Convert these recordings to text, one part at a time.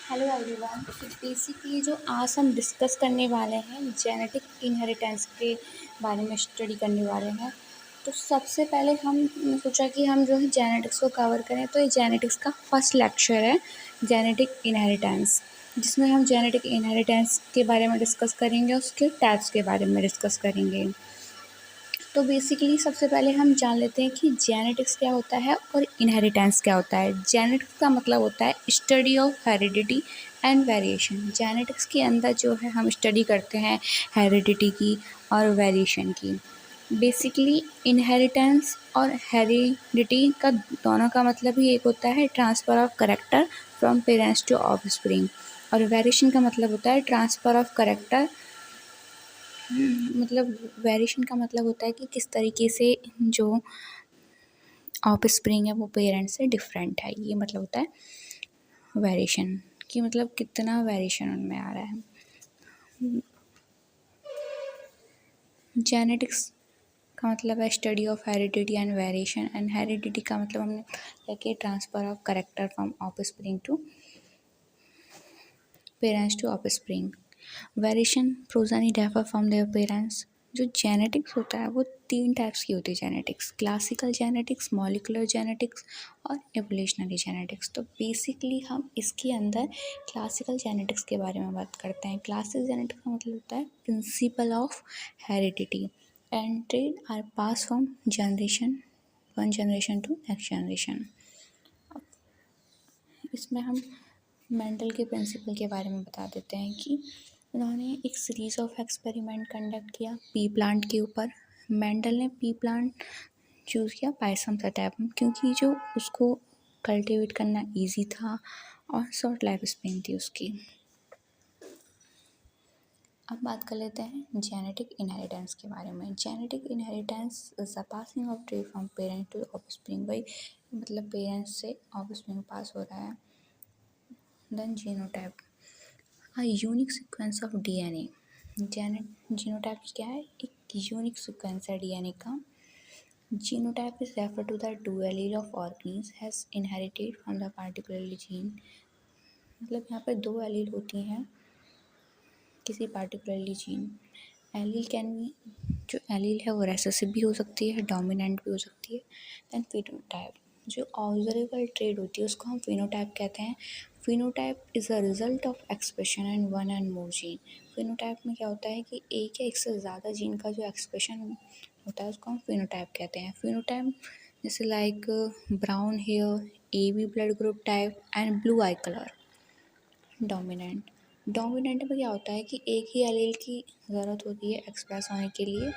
Hello everyone. तो basically जो आज हम डिस्कस करने वाले हैं जेनेटिक इनहेरिटेंस के बारे में स्टडी करने वाले हैं। तो सबसे पहले हमने सोचा कि हम जो है जेनेटिक्स को कवर करें, तो ये जेनेटिक्स का फर्स्ट लेक्चर है जेनेटिक इनहेरिटेंस, जिसमें हम जेनेटिक इनहेरिटेंस के बारे में डिस्कस करेंगे, उसके टाइप्स के बारे में डिस्कस करेंगे। तो बेसिकली सबसे पहले हम जान लेते हैं कि जेनेटिक्स क्या होता है और इनहेरिटेंस क्या होता है। जेनेटिक्स का मतलब होता है study of heredity and variation. Genetics के अंदर जो है हम स्टडी करते हैं हेरिडिटी की और वेरिएशन की। बेसिकली इनहेरिटेंस और हेरिडिटी का दोनों का मतलब ही एक होता है transfer of character from parents to offspring, और वेरिएशन का मतलब होता है ट्रांसफ़र ऑफ करेक्टर मतलब वेरिएशन का मतलब होता है कि किस तरीके से जो ऑफस्प्रिंग है वो पेरेंट्स से डिफरेंट है। ये मतलब होता है वेरिएशन कि मतलब कितना वेरिएशन उनमें आ रहा है। जेनेटिक्स का मतलब है study of heredity and variation, and heredity का मतलब हमने लेके transfer of character from offspring to parents to offspring. Variation progeny differ from their parents. जो जेनेटिक्स होता है वो 3 टाइप्स की होती है genetics: classical genetics, molecular genetics और एवोल्यूशनरी जेनेटिक्स। तो बेसिकली हम इसके अंदर क्लासिकल जेनेटिक्स के बारे में बात करते हैं। क्लासिकल जेनेटिक्स का मतलब होता है principle of heredity and trait are pass from one generation to next generation. इसमें हम मेंडल के प्रिंसिपल के बारे में बता देते हैं कि उन्होंने एक सीरीज़ ऑफ एक्सपेरिमेंट कंडक्ट किया पी प्लांट के ऊपर। मेंडल ने पी प्लांट चूज़ किया पायसम सटैपम, क्योंकि जो उसको कल्टीवेट करना इजी था और शॉर्ट लाइफ स्पेन थी उसकी। अब बात कर लेते हैं जेनेटिक इनहेरिटेंस के बारे में। Genetic inheritance is the passing of trait from parent to offspring. भाई मतलब पेरेंट्स से ऑफस्प्रिंग पास हो रहा है। Then genotype, a unique sequence of DNA। Genotypes क्या है? एक यूनिक सीक्वेंस है डीएनए का। Genotype is refer to the two allele of organism has inherited from the particularly gene. मतलब यहाँ पे 2 एलील होती हैं किसी particularly gene. Allele can be, जो एलील है वो रेसेसिव भी हो सकती है, डोमिनेंट भी हो सकती है। दैन फिनोटाइप, जो ऑब्जर्वेबल ट्रेड होती है उसको हम फिनोटाइप कहते हैं। Phenotype is a result of expression in one and more gene. Phenotype में क्या होता है कि एक या एक से ज़्यादा जीन का जो एक्सप्रेशन होता है उसको हम फिनोटाइप कहते हैं। फिनोटाइप जैसे like brown hair, AB blood group type and blue eye colour. Dominant, dominant में क्या होता है कि एक ही एलील की ज़रूरत होती है एक्सप्रेस होने के लिए।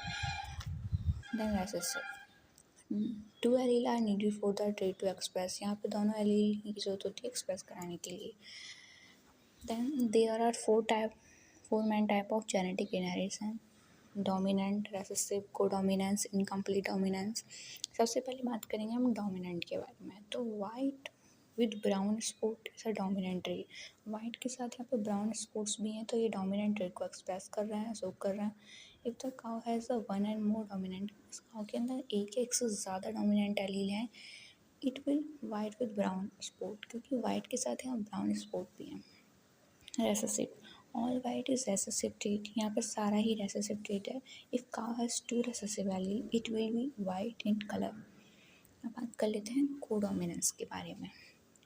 Then recessive, 2 allele are needed for the trait to express. यहाँ पे दोनों एलील की ज़रूरत होती है एक्सप्रेस कराने के लिए। Then there are 4 main type of genetic inheritance: dominant, recessive, codominance, incomplete dominance. सबसे पहले बात करेंगे हम डोमिनेंट के बारे में। तो white with brown spot is a dominant trait. White के साथ यहाँ पे ब्राउन स्पॉट्स भी हैं, तो ये डोमिनेंट ट्रेट को एक्सप्रेस कर रहा है, शो कर रहा है। If the cow has a one and more dominant, इस काउ के अंदर एक या एक से ज़्यादा डोमिनेंट एलील हैं, it will white with brown spot, क्योंकि वाइट के साथ यहाँ ब्राउन स्पॉट भी हैं। Recessive, all white is recessive trait, यहाँ पर सारा ही रेसेसिव ट्रेट है। If cow has 2 recessive allele it will be white in colour. अब बात कर लेते हैं कोडोमिनेंस के बारे में।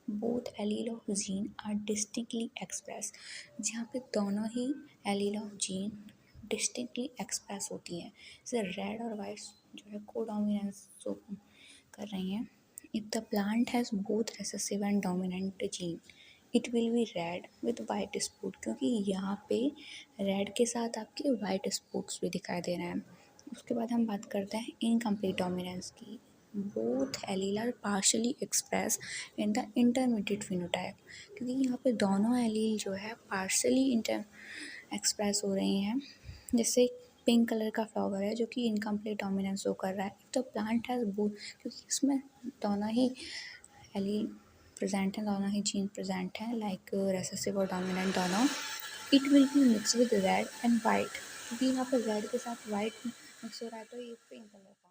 Both allele of gene are distinctly express, जहाँ पे दोनों ही allele of gene distinctly express होती हैं। जैसे रेड और वाइट जो है कोडोमिनेंस जो कर रही हैं। If the plant has both recessive and dominant gene it will be read with white spot, क्योंकि यहाँ पे रेड के साथ आपके वाइट स्पॉट्स भी दिखाई दे रहे हैं। उसके बाद हम बात करते हैं इनकम्प्लीट डोमिनेंस की। Both allele are partially express in the intermediate phenotype, क्योंकि यहाँ पे दोनों एलील जो है पार्शली एक्सप्रेस हो रही हैं। जैसे पिंक कलर का फ्लावर है जो कि इनकम्प्लीट डोमिनेंस शो कर रहा है। तो प्लांट हैज़ बोथ, क्योंकि इसमें दोनों ही एलील प्रेजेंट हैं, दोनों ही जीन प्रेजेंट हैं, लाइक रेसेसिव और डोमिनेंट दोनों। It will be mix with red and white, क्योंकि यहाँ पर रेड के साथ वाइट मिक्स हो रहा है, तो ये पिंक कलर का